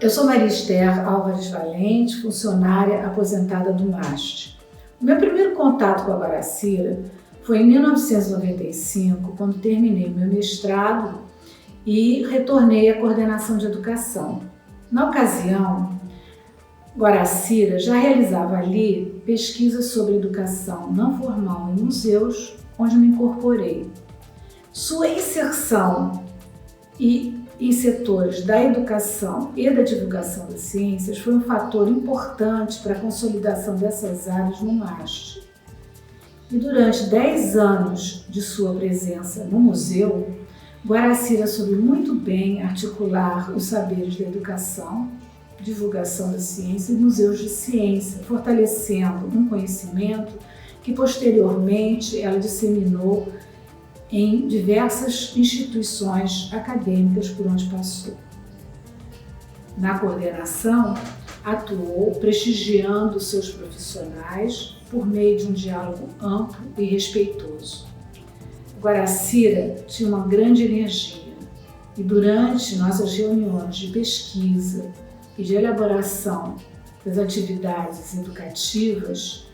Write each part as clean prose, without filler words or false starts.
Eu sou Maria Esther Álvares Valente, funcionária aposentada do MAST. O meu primeiro contato com a Guaracira foi em 1995, quando terminei meu mestrado e retornei à coordenação de educação. Na ocasião, Guaracira já realizava ali pesquisas sobre educação não formal em museus, onde me incorporei. Sua inserção em setores da educação e da divulgação das ciências foi um fator importante para a consolidação dessas áreas no MAST. E durante 10 anos de sua presença no museu, Guaracira soube muito bem articular os saberes da educação, divulgação da ciência e museus de ciência, fortalecendo um conhecimento que posteriormente ela disseminou em diversas instituições acadêmicas por onde passou. Na coordenação, atuou prestigiando seus profissionais por meio de um diálogo amplo e respeitoso. Guaracira tinha uma grande energia e durante nossas reuniões de pesquisa e de elaboração das atividades educativas,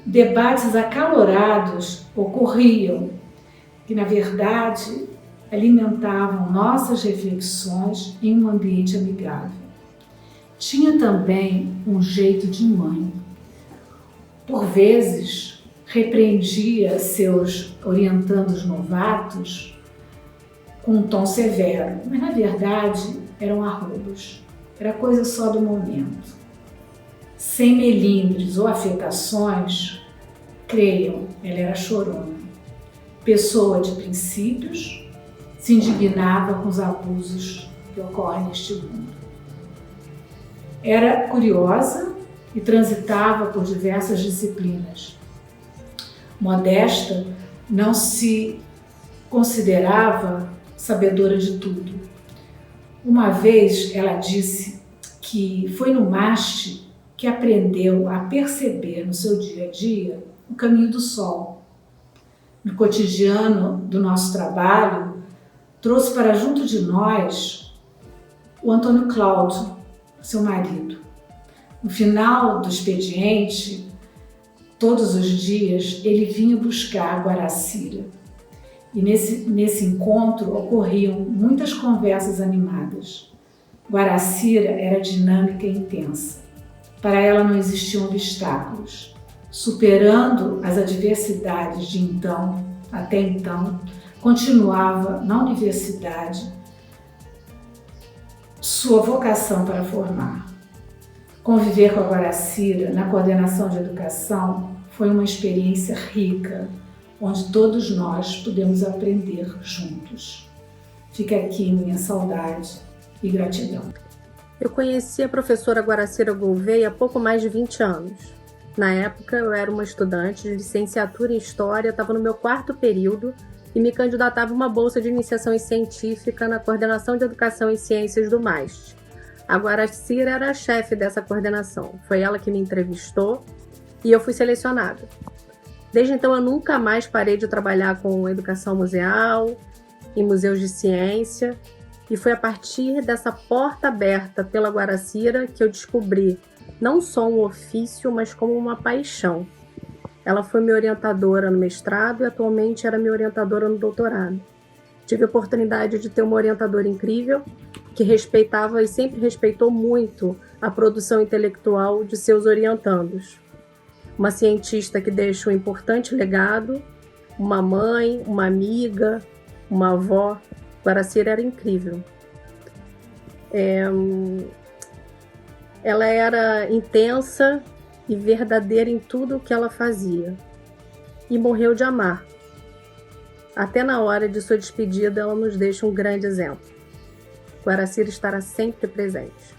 debates acalorados ocorriam, que na verdade alimentavam nossas reflexões em um ambiente amigável. Tinha também um jeito de mãe. Por vezes, repreendia seus orientandos novatos com um tom severo, mas na verdade eram arrobos, era coisa só do momento. Sem melindres ou afetações, creiam, ela era chorona. Pessoa de princípios, se indignava com os abusos que ocorrem neste mundo. Era curiosa e transitava por diversas disciplinas. Modesta, não se considerava sabedora de tudo. Uma vez ela disse que foi no MAST que aprendeu a perceber no seu dia a dia o caminho do sol. No cotidiano do nosso trabalho, trouxe para junto de nós o Antônio Cláudio, seu marido. No final do expediente, todos os dias, ele vinha buscar a Guaracira. E nesse encontro ocorriam muitas conversas animadas. Guaracira era dinâmica e intensa. Para ela não existiam obstáculos. Superando as adversidades de então, até então, continuava na universidade sua vocação para formar. Conviver com a Guaracira na coordenação de educação foi uma experiência rica, onde todos nós pudemos aprender juntos. Fica aqui minha saudade e gratidão. Eu conheci a professora Guaracira Gouveia há pouco mais de 20 anos. Na época, eu era uma estudante de licenciatura em História, estava no meu 4º período e me candidatava a uma bolsa de iniciação científica na Coordenação de Educação e Ciências do MAST. A Guaracira era a chefe dessa coordenação. Foi ela que me entrevistou e eu fui selecionada. Desde então, eu nunca mais parei de trabalhar com educação museal, em museus de ciência, e foi a partir dessa porta aberta pela Guaracira que eu descobri não só um ofício, mas como uma paixão. Ela foi minha orientadora no mestrado e atualmente era minha orientadora no doutorado. Tive a oportunidade de ter uma orientadora incrível, que respeitava e sempre respeitou muito a produção intelectual de seus orientandos. Uma cientista que deixa um importante legado, uma mãe, uma amiga, uma avó. Guaracira era incrível. Ela era intensa e verdadeira em tudo o que ela fazia. E morreu de amar. Até na hora de sua despedida, ela nos deixa um grande exemplo. Guaracira estará sempre presente.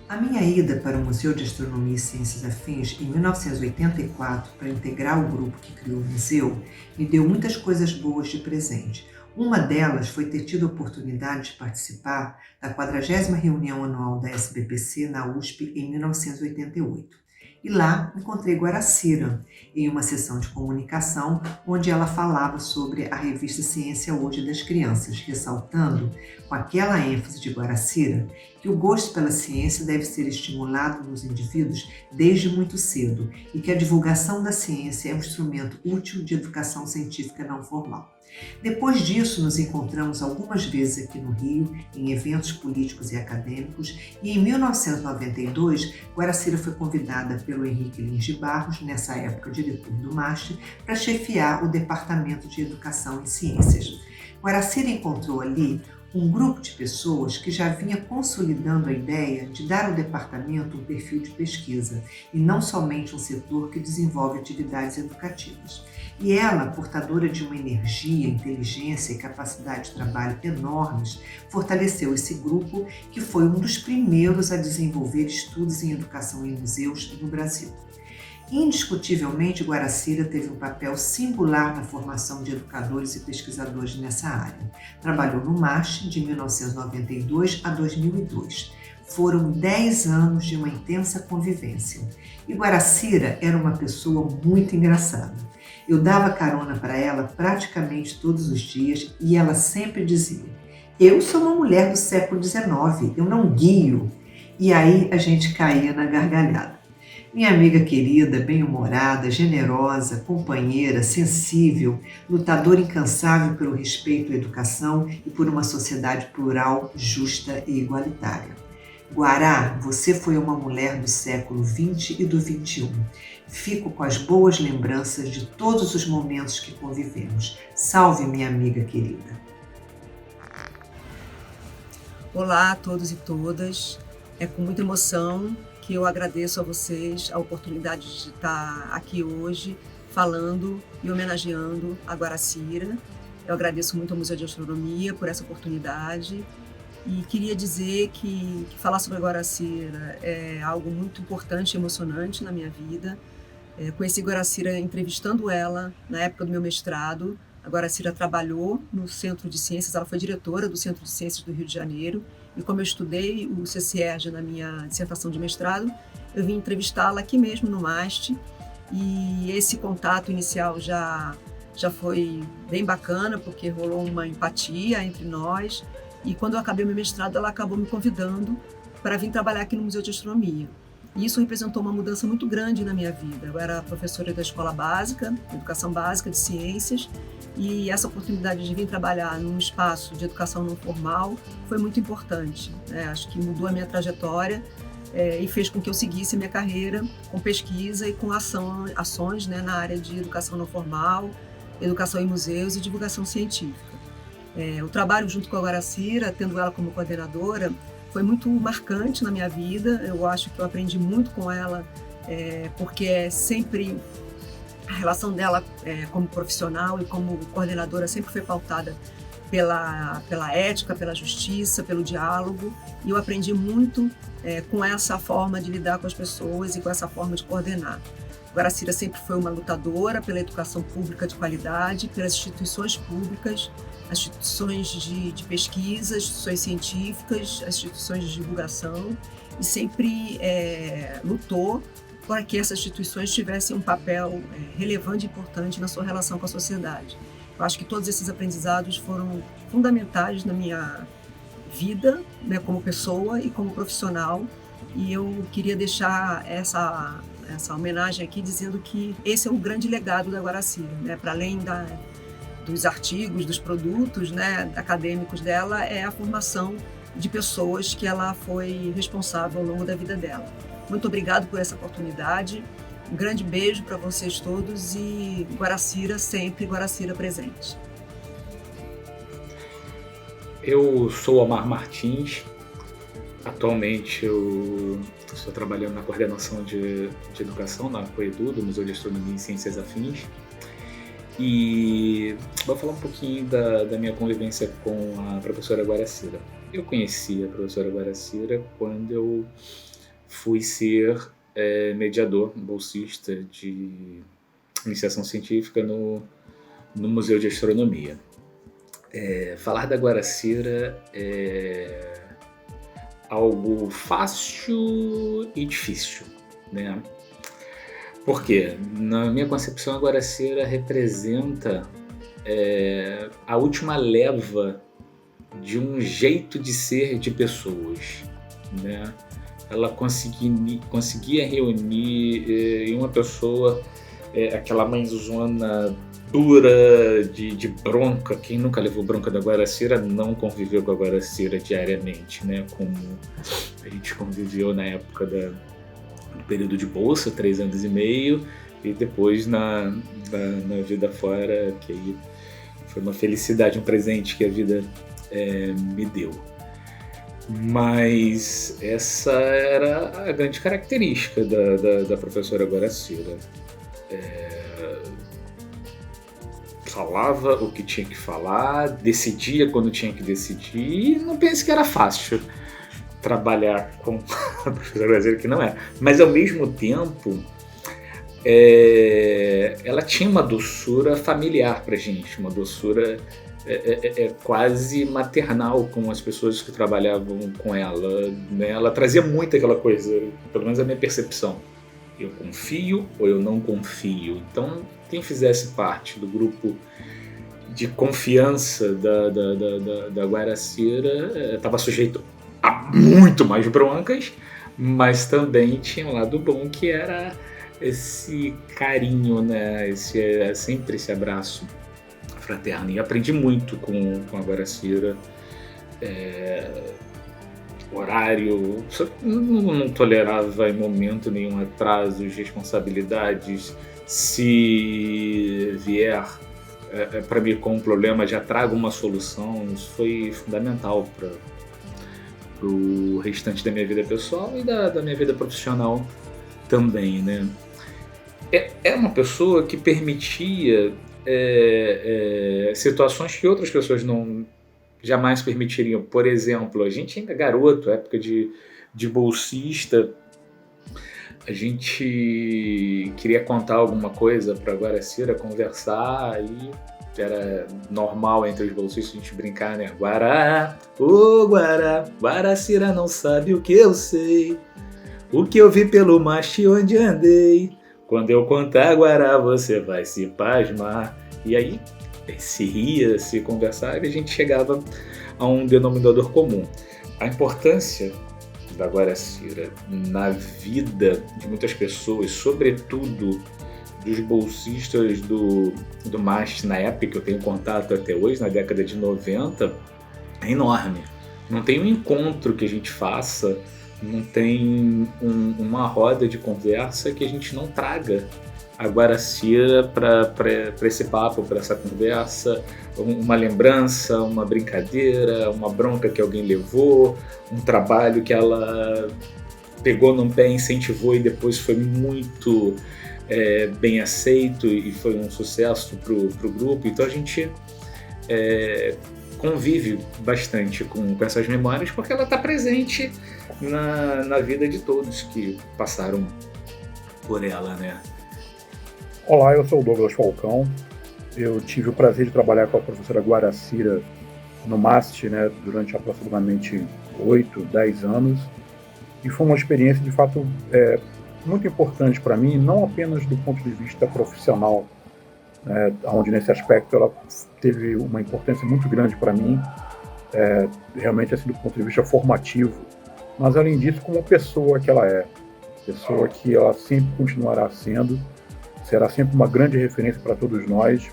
A minha ida para o Museu de Astronomia e Ciências Afins em 1984 para integrar o grupo que criou o museu me deu muitas coisas boas de presente. Uma delas foi ter tido a oportunidade de participar da 40ª reunião anual da SBPC na USP em 1988. E lá encontrei Guaracira, em uma sessão de comunicação onde ela falava sobre a revista Ciência Hoje das Crianças, ressaltando, com aquela ênfase de Guaracira, que o gosto pela ciência deve ser estimulado nos indivíduos desde muito cedo e que a divulgação da ciência é um instrumento útil de educação científica não formal. Depois disso, nos encontramos algumas vezes aqui no Rio, em eventos políticos e acadêmicos, e em 1992, Guaracira foi convidada pelo Henrique Lins de Barros, nessa época diretor do MAST, para chefiar o Departamento de Educação e Ciências. Guaracira encontrou ali um grupo de pessoas que já vinha consolidando a ideia de dar ao departamento um perfil de pesquisa e não somente um setor que desenvolve atividades educativas. E ela, portadora de uma energia, inteligência e capacidade de trabalho enormes, fortaleceu esse grupo que foi um dos primeiros a desenvolver estudos em educação em museus no Brasil. Indiscutivelmente, Guaracira teve um papel singular na formação de educadores e pesquisadores nessa área. Trabalhou no MAST de 1992 a 2002. Foram 10 anos de uma intensa convivência. E Guaracira era uma pessoa muito engraçada. Eu dava carona para ela praticamente todos os dias e ela sempre dizia: "Eu sou uma mulher do século XIX, eu não guio." E aí a gente caía na gargalhada. Minha amiga querida, bem-humorada, generosa, companheira, sensível, lutadora incansável pelo respeito à educação e por uma sociedade plural, justa e igualitária. Guará, você foi uma mulher do século XX e do XXI. Fico com as boas lembranças de todos os momentos que convivemos. Salve, minha amiga querida. Olá a todos e todas. É com muita emoção que eu agradeço a vocês a oportunidade de estar aqui hoje falando e homenageando a Guaracira. Eu agradeço muito ao Museu de Astronomia por essa oportunidade e queria dizer que falar sobre a Guaracira é algo muito importante e emocionante na minha vida. Conheci Guaracira entrevistando ela na época do meu mestrado. A Guaracira trabalhou no Centro de Ciências, ela foi diretora do Centro de Ciências do Rio de Janeiro. E como eu estudei o CCERJ na minha dissertação de mestrado, eu vim entrevistá-la aqui mesmo no MAST. E esse contato inicial já foi bem bacana, porque rolou uma empatia entre nós. E quando eu acabei meu mestrado, ela acabou me convidando para vir trabalhar aqui no Museu de Astronomia. E isso representou uma mudança muito grande na minha vida. Eu era professora da escola básica, educação básica de ciências, e essa oportunidade de vir trabalhar num espaço de educação não formal foi muito importante, né? Acho que mudou a minha trajetória e fez com que eu seguisse a minha carreira com pesquisa e com ações, né, na área de educação não formal, educação em museus e divulgação científica. O trabalho junto com a Guaracira, tendo ela como coordenadora, foi muito marcante na minha vida. Eu acho que eu aprendi muito com ela, porque é sempre a relação dela como profissional e como coordenadora sempre foi pautada pela ética, pela justiça, pelo diálogo, e eu aprendi muito com essa forma de lidar com as pessoas e com essa forma de coordenar. Guaracira sempre foi uma lutadora pela educação pública de qualidade, pelas instituições públicas, as instituições de pesquisa, as instituições científicas, as instituições de divulgação, e sempre lutou para que essas instituições tivessem um papel relevante e importante na sua relação com a sociedade. Eu acho que todos esses aprendizados foram fundamentais na minha vida, né, como pessoa e como profissional, e eu queria deixar essa homenagem aqui dizendo que esse é o grande legado da Guaracira, né, para além dos artigos, dos produtos, né, acadêmicos dela, é a formação de pessoas que ela foi responsável ao longo da vida dela. Muito obrigado por essa oportunidade, um grande beijo para vocês todos e Guaracira sempre, Guaracira presente. Eu sou Omar Martins, atualmente eu estou trabalhando na coordenação de educação na Coedu, do Museu de Astronomia e Ciências Afins, e vou falar um pouquinho da minha convivência com a professora Guaracira. Eu conheci a professora Guaracira quando eu fui ser mediador, bolsista de iniciação científica no Museu de Astronomia. Falar da Guaracira é algo fácil e difícil, né? Por quê? Na minha concepção, a Guaracira representa a última leva de um jeito de ser de pessoas, né? Ela conseguia reunir em uma pessoa aquela mãezona dura de bronca. Quem nunca levou bronca da Guaracira não conviveu com a Guaracira diariamente, né? Como a gente conviveu na época do período de bolsa, 3 anos e meio, e depois na vida fora, que aí foi uma felicidade, um presente que a vida me deu. Mas essa era a grande característica da professora Guaracira. Falava o que tinha que falar, decidia quando tinha que decidir, e não pense que era fácil trabalhar com a professora Guaracira, que não é. Mas ao mesmo tempo, ela tinha uma doçura familiar pra gente, uma doçura quase maternal com as pessoas que trabalhavam com ela, né? Ela trazia muito aquela coisa, pelo menos a minha percepção. Eu confio ou eu não confio. Então, quem fizesse parte do grupo de confiança da Guaracira estava sujeito a muito mais broncas, mas também tinha um lado bom, que era esse carinho, né? Sempre esse abraço fraterno. E aprendi muito com a Guaracira. Horário, não tolerava em momento nenhum atrasos, responsabilidades. Se vier para mim com um problema, já trago uma solução. Isso foi fundamental para o restante da minha vida pessoal e da minha vida profissional também, né? É uma pessoa que permitia situações que outras pessoas não jamais permitiriam. Por exemplo, a gente ainda garoto, época de bolsista, a gente queria contar alguma coisa para a Guaracira, conversar, e era normal entre os bolsistas a gente brincar, né? Guará, ô Guará, Guaracira não sabe o que eu sei, o que eu vi pelo maste onde andei. Quando eu contar Guará, você vai se pasmar. E aí se ria, se conversava, e a gente chegava a um denominador comum. A importância da Guaracira na vida de muitas pessoas, sobretudo dos bolsistas do MAST na época, que eu tenho contato até hoje, na década de 90, é enorme. Não tem um encontro que a gente faça, não tem uma roda de conversa que a gente não traga a Guaracira para esse papo, para essa conversa, uma lembrança, uma brincadeira, uma bronca que alguém levou, um trabalho que ela pegou num pé, incentivou e depois foi muito bem aceito e foi um sucesso para o grupo. Então a gente convive bastante com essas memórias, porque ela está presente na vida de todos que passaram por ela, né? Olá, eu sou o Douglas Falcão. Eu tive o prazer de trabalhar com a professora Guaracira no MAST, né, durante aproximadamente 8, 10 anos. E foi uma experiência, de fato, muito importante para mim, não apenas do ponto de vista profissional, né, onde nesse aspecto ela teve uma importância muito grande para mim, realmente assim, do ponto de vista formativo, mas além disso, como pessoa que ela é, pessoa que ela sempre continuará sendo, será sempre uma grande referência para todos nós,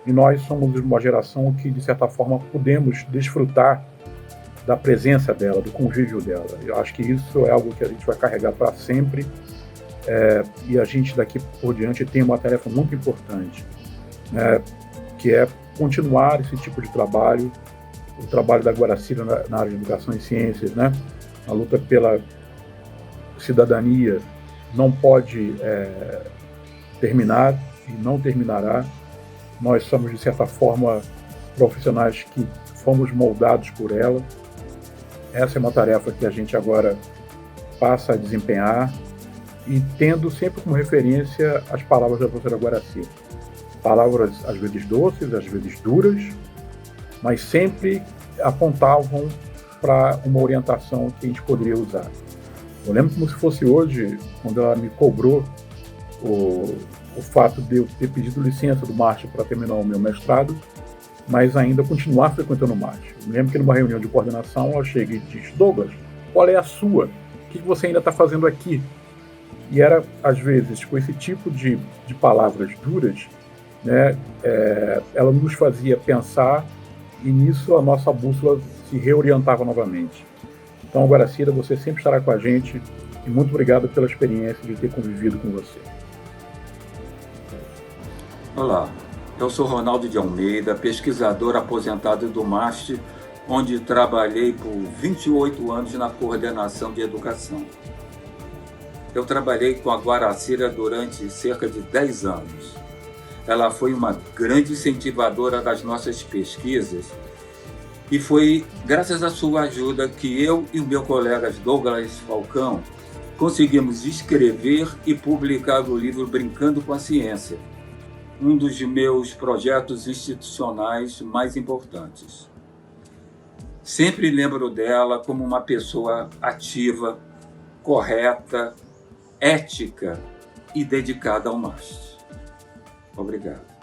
e nós somos uma geração que, de certa forma, podemos desfrutar da presença dela, do convívio dela. Eu acho que isso é algo que a gente vai carregar para sempre, e a gente daqui por diante tem uma tarefa muito importante, que é continuar esse tipo de trabalho, o trabalho da Guaracira na área de educação e ciências, né? A luta pela cidadania não pode terminar e não terminará. Nós somos, de certa forma, profissionais que fomos moldados por ela. Essa é uma tarefa que a gente agora passa a desempenhar, e tendo sempre como referência as palavras da professora Guaracira. Palavras às vezes doces, às vezes duras, mas sempre apontavam para uma orientação que a gente poderia usar. Eu lembro como se fosse hoje, quando ela me cobrou o fato de eu ter pedido licença do MAST para terminar o meu mestrado, mas ainda continuar frequentando o MAST. Eu lembro que numa reunião de coordenação eu cheguei e disse: Douglas, qual é a sua? O que você ainda está fazendo aqui? E era, às vezes, com esse tipo de palavras duras, né, ela nos fazia pensar, e nisso a nossa bússola se reorientava novamente. Então, Guaracira, você sempre estará com a gente, e muito obrigado pela experiência de ter convivido com você. Olá, eu sou Ronaldo de Almeida, pesquisador aposentado do MAST, onde trabalhei por 28 anos na coordenação de educação. Eu trabalhei com a Guaracira durante cerca de 10 anos. Ela foi uma grande incentivadora das nossas pesquisas e foi graças à sua ajuda que eu e o meu colega Douglas Falcão conseguimos escrever e publicar o livro Brincando com a Ciência, um dos meus projetos institucionais mais importantes. Sempre lembro dela como uma pessoa ativa, correta, ética e dedicada ao MAST. Obrigado.